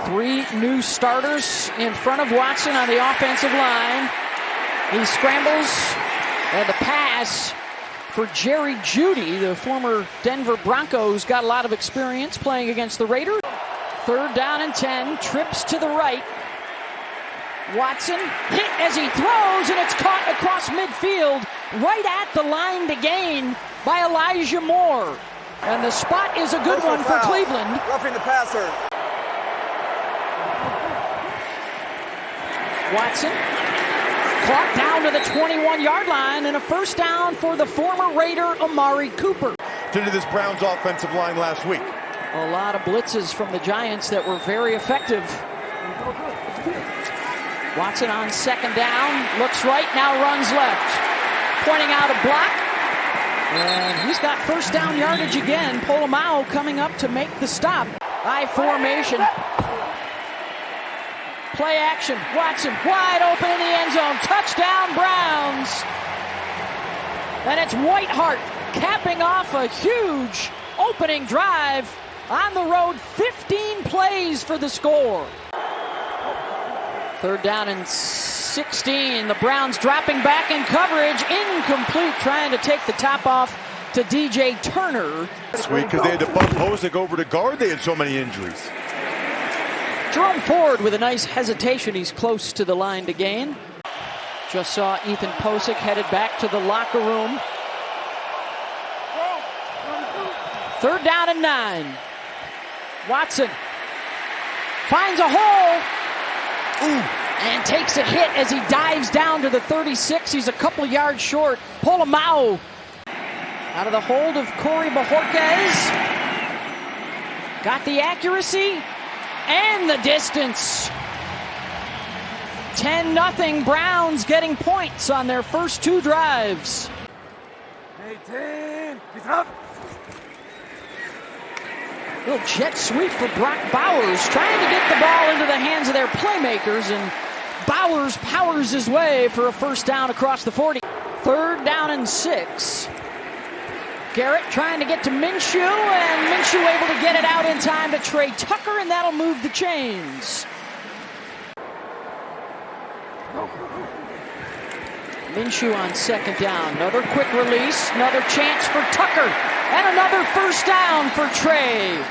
Three new starters in front of Watson on the offensive line. He scrambles, and the pass for Jerry Jeudy, the former Denver Broncos, got a lot of experience playing against the Raiders. 3rd down and 10, trips to the right. Watson hit as he throws, and it's caught across midfield, right at the line to gain by Elijah Moore. And the spot is a good one for Cleveland. Roughing the passer. Watson caught down to the 21-yard line, and a first down for the former Raider Amari Cooper. Into this Browns offensive line last week. A lot of blitzes from the Giants that were very effective. Watson on 2nd down, looks right, now runs left. Pointing out a block, and he's got first down yardage again. Polamalu coming up to make the stop. High formation. Play action, Watson wide open in the end zone. Touchdown Browns. And it's Whitehart capping off a huge opening drive on the road. 15 plays for the score. 3rd down and 16. The Browns dropping back in coverage. Incomplete, trying to take the top off to DJ Turner. This week because they had to bump Hosick over to guard. They had so many injuries. Jerome Ford with a nice hesitation. He's close to the line to gain. Just saw Ethan Posick headed back to the locker room. 3rd down and 9. Watson finds a hole. And takes a hit as he dives down to the 36. He's a couple yards short. Polamalu out of the hold of Corey Bojorquez. Got the accuracy and the distance. 10-0 Browns getting points on their first 2 drives. 18. He's up. Little jet sweep for Brock Bowers, trying to get the ball into the hands of their playmakers, and Bowers powers his way for a first down across the 40. 3rd down and 6. Garrett trying to get to Minshew, and Minshew able to get it out in time to Trey Tucker, and that'll move the chains. Minshew on 2nd down. Another quick release, another chance for Tucker, and another first down for Trey.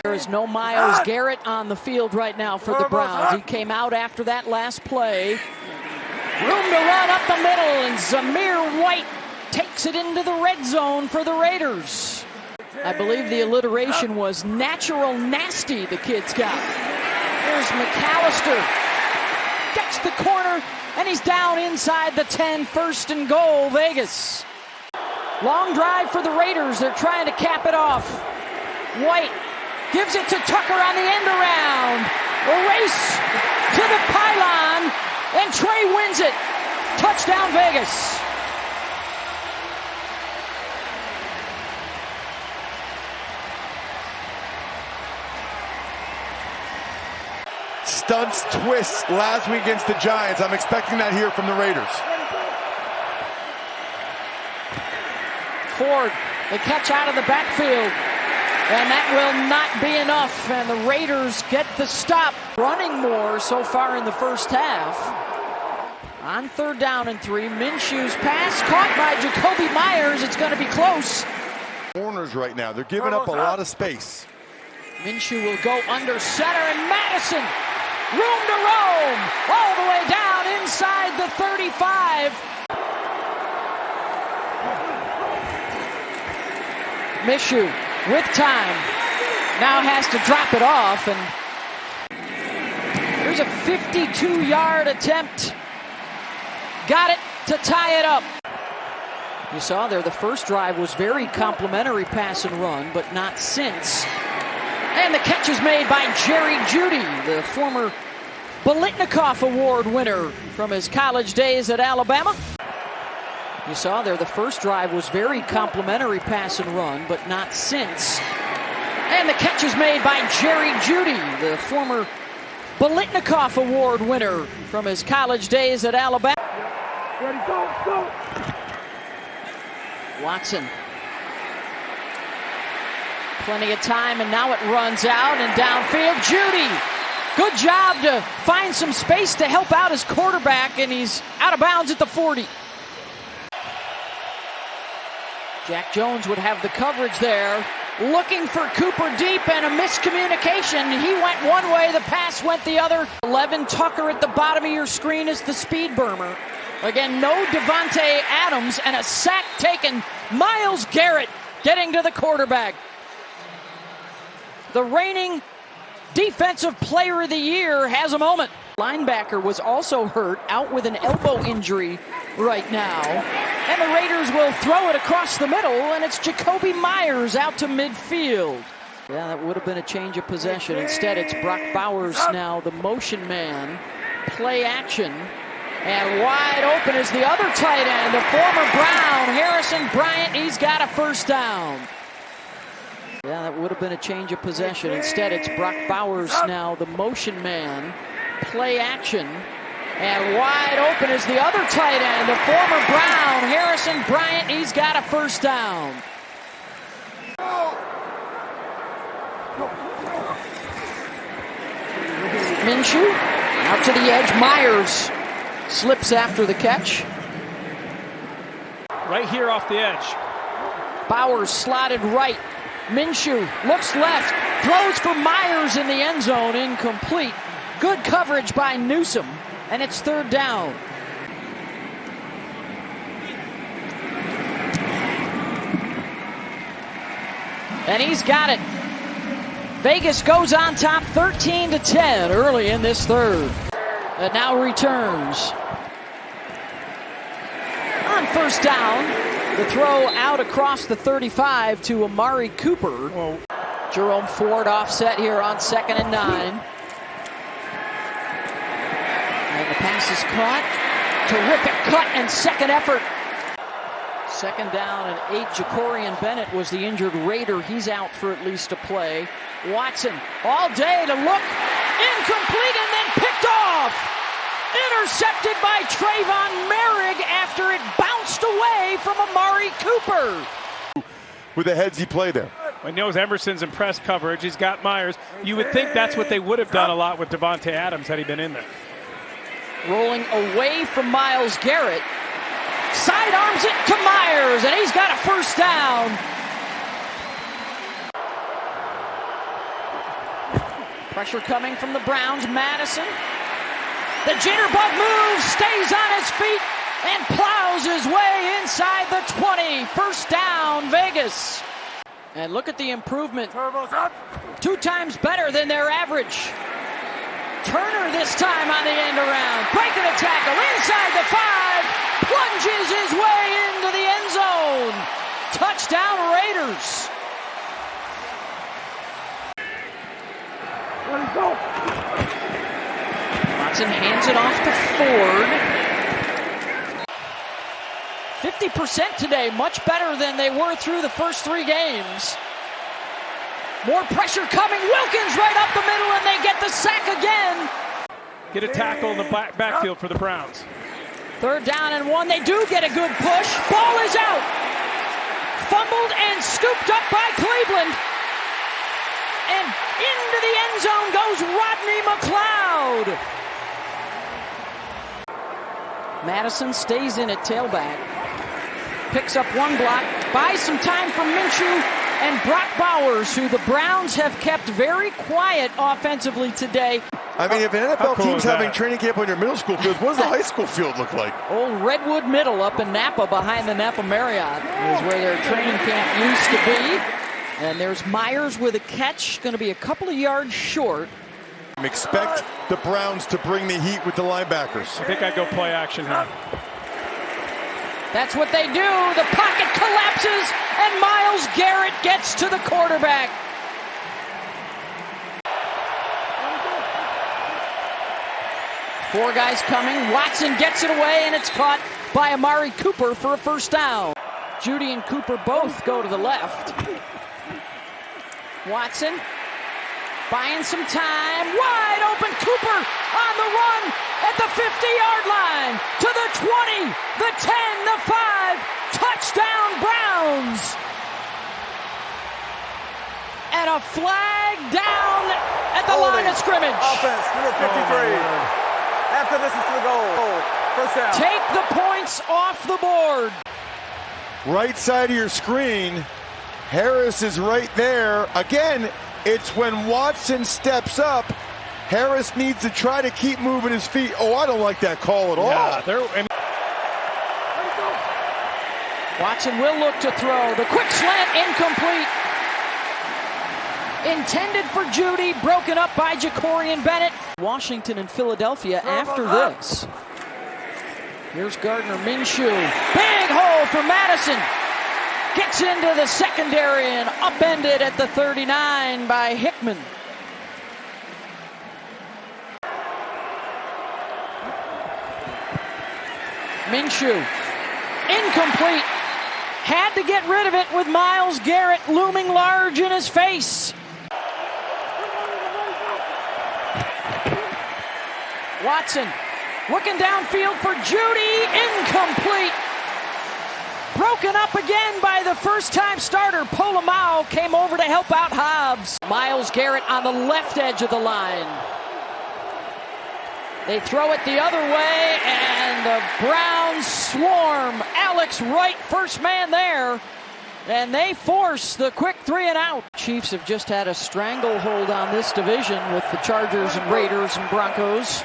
There is no Myles Garrett on the field right now for the Browns. He came out after that last play. Room to run up the middle, and Zamir White takes it into the red zone for the Raiders. I believe the alliteration was natural nasty the kids got. Here's McAllister. Gets the corner, and he's down inside the 10. 1st and goal, Vegas. Long drive for the Raiders. They're trying to cap it off. White gives it to Tucker on the end around. A race to the pylon, and Trey wins it. Touchdown, Vegas. Stunts, twists last week against the Giants. I'm expecting that here from the Raiders. Ford, the catch out of the backfield, and that will not be enough, and the Raiders get the stop. Running more so far in the first half. On 3rd down and 3, Minshew's pass caught by Jacoby Myers. It's going to be close. Corners right now, they're giving up a lot of space. Minshew will go under center, and Madison, room to roam, all the way down inside the 35. Minshew with time, now has to drop it off, and there's a 52-yard attempt. Got it to tie it up. You saw there the first drive was very complimentary pass and run, but not since. And the catch is made by Jerry Jeudy, the former Biletnikoff Award winner from his college days at Alabama. You saw there the first drive was very complimentary pass and run, but not since. And the catch is made by Jerry Jeudy, the former Biletnikoff Award winner from his college days at Alabama. Ready, go, go. Watson Plenty of time, and now it runs out and downfield. Judy, good job to find some space to help out his quarterback, and he's out of bounds at the 40. Jack Jones would have the coverage there, looking for Cooper deep, and a miscommunication. He went one way, the pass went the other. 11 Tucker at the bottom of your screen is the speed burner. Again, no Devontae Adams, and a sack taken. Myles Garrett getting to the quarterback. The reigning Defensive Player of the Year has a moment. Linebacker was also hurt, out with an elbow injury right now. And the Raiders will throw it across the middle, and it's Jacoby Myers out to midfield. Yeah, that would have been a change of possession. Instead, it's Brock Bowers now, the motion man. Play action. And wide open is the other tight end, the former Brown, Harrison Bryant. He's got a first down. Yeah, that would have been a change of possession. Instead, it's Brock Bowers now, the motion man. Play action. And wide open is the other tight end, the former Brown, Harrison Bryant. He's got a first down. Minshew out to the edge. Myers slips after the catch. Right here off the edge. Bowers slotted right. Minshew looks left, throws for Myers in the end zone, incomplete. Good coverage by Newsome, and it's third down. And he's got it. Vegas goes on top 13-10 early in this third. And now returns. On first down, the throw out across the 35 to Amari Cooper. Whoa. Jerome Ford offset here on 2nd and 9. And the pass is caught. Terrific cut and second effort. Second down and 8. Jacorian Bennett was the injured Raider. He's out for at least a play. Watson all day to look. Incomplete and then picked off. Intercepted by Trayvon Merrick after it bounced away from Amari Cooper. With the heads he played there. He knows Emerson's in press coverage. He's got Myers. You would think that's what they would have done a lot with Devontae Adams had he been in there. Rolling away from Myles Garrett. Sidearms it to Myers, and he's got a first down. Pressure coming from the Browns. Madison. The jitterbug moves, stays on his feet, and plows his way inside the 20. First down, Vegas. And look at the improvement. 2 times better than their average. Turner this time on the end around. Breaking a tackle inside the 5. Plunges his way into the end zone. Touchdown, Raiders. Watson hands it off to Ford. 50% today, much better than they were through the first 3 games. More pressure coming. Wilkins right up the middle, and they get the sack again. Get a tackle in the backfield for the Browns. 3rd down and 1. They do get a good push. Ball is out. Fumbled and scooped up by Cleveland. And into the end zone goes Rodney McLeod. Madison stays in at tailback. Picks up 1 block. Buys some time from Minshew and Brock Bowers, who the Browns have kept very quiet offensively today. I mean, if an NFL cool team's is that? having training camp on your middle school field, what does the high school field look like? Old Redwood Middle up in Napa behind the Napa Marriott is where their training camp used to be. And there's Myers with a catch, going to be a couple of yards short. Expect the Browns to bring the heat with the linebackers. I think I'd go play action here. That's what they do. The pocket collapses, and Myles Garrett gets to the quarterback. Four guys coming. Watson gets it away, and it's caught by Amari Cooper for a first down. Judy and Cooper both go to the left. Watson buying some time. Wide open. Cooper on the run at the 50-yard line. To the 20, the 10, the 5. Touchdown, Browns. and a flag down at the line of scrimmage. Offense, number 53. After this is to the goal. First down. Take the points off the board. Right side of your screen. Harris is right there. Again, it's when Watson steps up. Harris needs to try to keep moving his feet. Oh, I don't like that call at all. Yeah, Watson will look to throw. The quick slant incomplete. Intended for Judy, broken up by Jacorian Bennett. Washington and Philadelphia after this. Here's Gardner Minshew. Big hole for Madison. Gets into the secondary and upended at the 39 by Hickman. Minshew. Incomplete. Had to get rid of it with Myles Garrett looming large in his face. Watson looking downfield for Judy. Incomplete. Broken up again by the first-time starter. Polamalu came over to help out Hobbs. Myles Garrett on the left edge of the line. They throw it the other way, and the Browns swarm. Alex Wright, first man there, and they force the quick 3-and-out. Chiefs have just had a stranglehold on this division with the Chargers and Raiders and Broncos.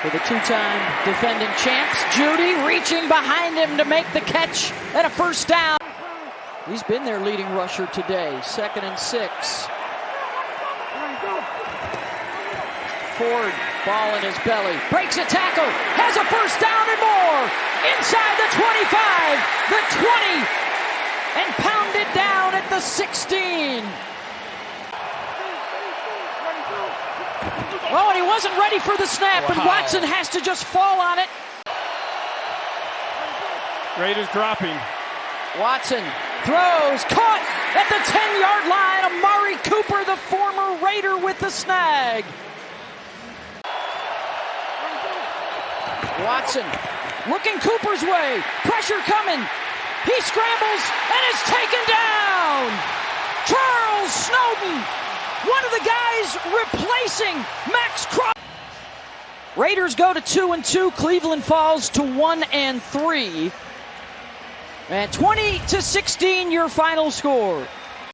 For the two-time defending champs, Judy reaching behind him to make the catch and a first down. He's been their leading rusher today, 2nd and 6. Ford, ball in his belly, breaks a tackle, has a first down and more, inside the 25, the 20, and pounded down at the 16. Oh, and he wasn't ready for the snap, and Watson has to just fall on it. Raiders dropping. Watson throws, caught at the 10-yard line. Amari Cooper, the former Raider, with the snag. Watson looking Cooper's way. Pressure coming. He scrambles and is taken down. Charles Snowden, one of the guys replacing Max Crosby. Raiders go to 2-2. Cleveland falls to 1-3. And 20-16 your final score.